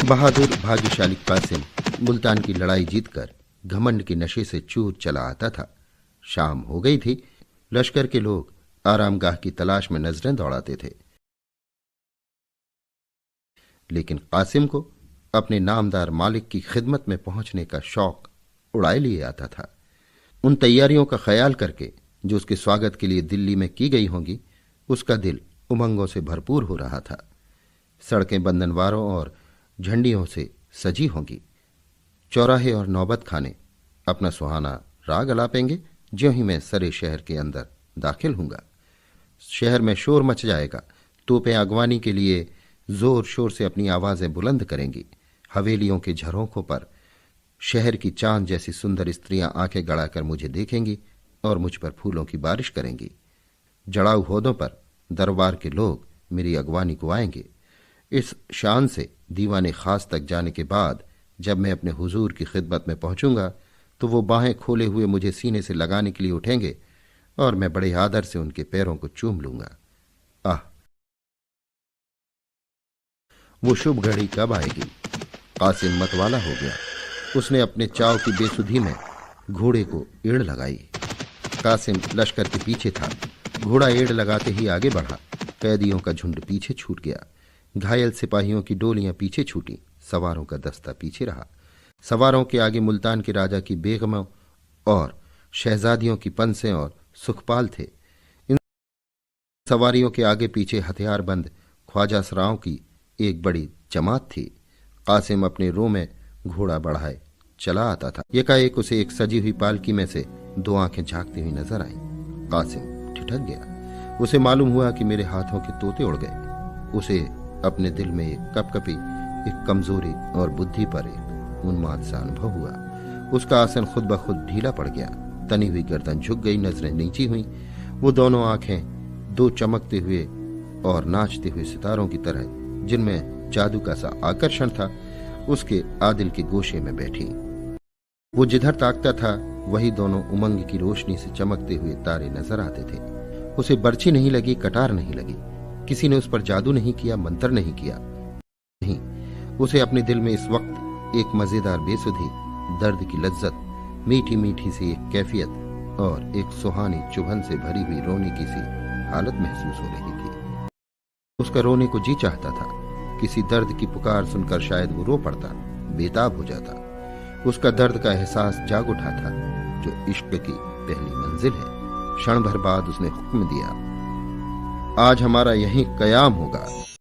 बहादुर भाग्यशाली कासिम मुल्तान की लड़ाई जीतकर घमंड के नशे से चूर चला आता था। शाम हो गई थी। लश्कर के लोग आरामगाह की तलाश में नजरें दौड़ाते थे, लेकिन कासिम को अपने नामदार मालिक की खिदमत में पहुंचने का शौक उड़ाए लिए आता था। उन तैयारियों का ख्याल करके जो उसके स्वागत के लिए दिल्ली में की गई होंगी, उसका दिल उमंगों से भरपूर हो रहा था। सड़कें बंधनवारों और झंडियों से सजी होंगी। चौराहे और नौबत खाने अपना सुहाना राग अलापेंगे ज्यों ही मैं सरे शहर के अंदर दाखिल हूंगा। शहर में शोर मच जाएगा। तोपें अगवानी के लिए जोर शोर से अपनी आवाजें बुलंद करेंगी। हवेलियों के झरोखों पर शहर की चांद जैसी सुंदर स्त्रियां आंखें गड़ाकर मुझे देखेंगी और मुझ पर फूलों की बारिश करेंगी। जड़ाऊ होदों पर दरबार के लोग मेरी अगवानी को आएंगे। इस शान से दीवाने खास तक जाने के बाद जब मैं अपने हुजूर की खिदमत में पहुंचूंगा तो वो बाहें खोले हुए मुझे सीने से लगाने के लिए उठेंगे और मैं बड़े आदर से उनके पैरों को चूम लूंगा। आह, वो शुभ घड़ी कब आएगी। कासिम मतवाला हो गया। उसने अपने चाव की बेसुधी में घोड़े को एड़ लगाई। कासिम लश्कर के पीछे था। घोड़ा एड़ लगाते ही आगे बढ़ा। कैदियों का झुंड पीछे छूट गया। घायल सिपाहियों की डोलियां पीछे छूटी। सवारों का दस्ता पीछे रहा। सवारों के आगे मुल्तान के राजा की बेगमों और शहजादियों की पंसें और सुखपाल थे। इन सवारियों के आगे पीछे हथियारबंद ख्वाजा सराओं की एक बड़ी जमात थी। कासिम अपने रो में घोड़ा बढ़ाए चला आता था। एकाएक उसे एक सजी हुई पालकी में से दो आंखें झांकती हुई नजर आईं। कासिम ठिठक गया। उसे मालूम हुआ कि मेरे हाथों के तोते उड़ गए। उसे अपने दिल में एक कपकपी, एक कमजोरी और बुद्धि पर एक उन्माद सा अनुभव हुआ। उसका आसन खुद ब खुद ढीला पड़ गया। तनी हुई गर्दन झुक गई, नजरें नीची हुई। वो दोनों आंखें दो चमकते हुए और नाचते हुए सितारों की तरह, जिनमें जादू का सा आकर्षण था, उसके आदिल के गोशे में बैठी। वो जिधर ताकता था वही दोनों उमंग की रोशनी से चमकते हुए तारे नजर आते थे। उसे बर्छी नहीं लगी, कटार नहीं लगी। किसी ने उस पर जादू नहीं किया, मंत्र नहीं किया। नहीं, उसे अपने दिल में इस वक्त एक मजेदार बेसुधी दर्द की लज्जत, मीठी मीठी सी एक कैफियत और एक सुहानी चुभन से भरी हुई रोने की सी हालत महसूस हो रही थी। उसका रोने को जी चाहता था। किसी दर्द की पुकार सुनकर शायद वो रो पड़ता, बेताब हो जाता। उसका दर्द का एहसास जाग उठा था, जो इश्क की पहली मंजिल है। क्षण भर बाद उसने हुक्म दिया, आज हमारा यहीं कयाम होगा।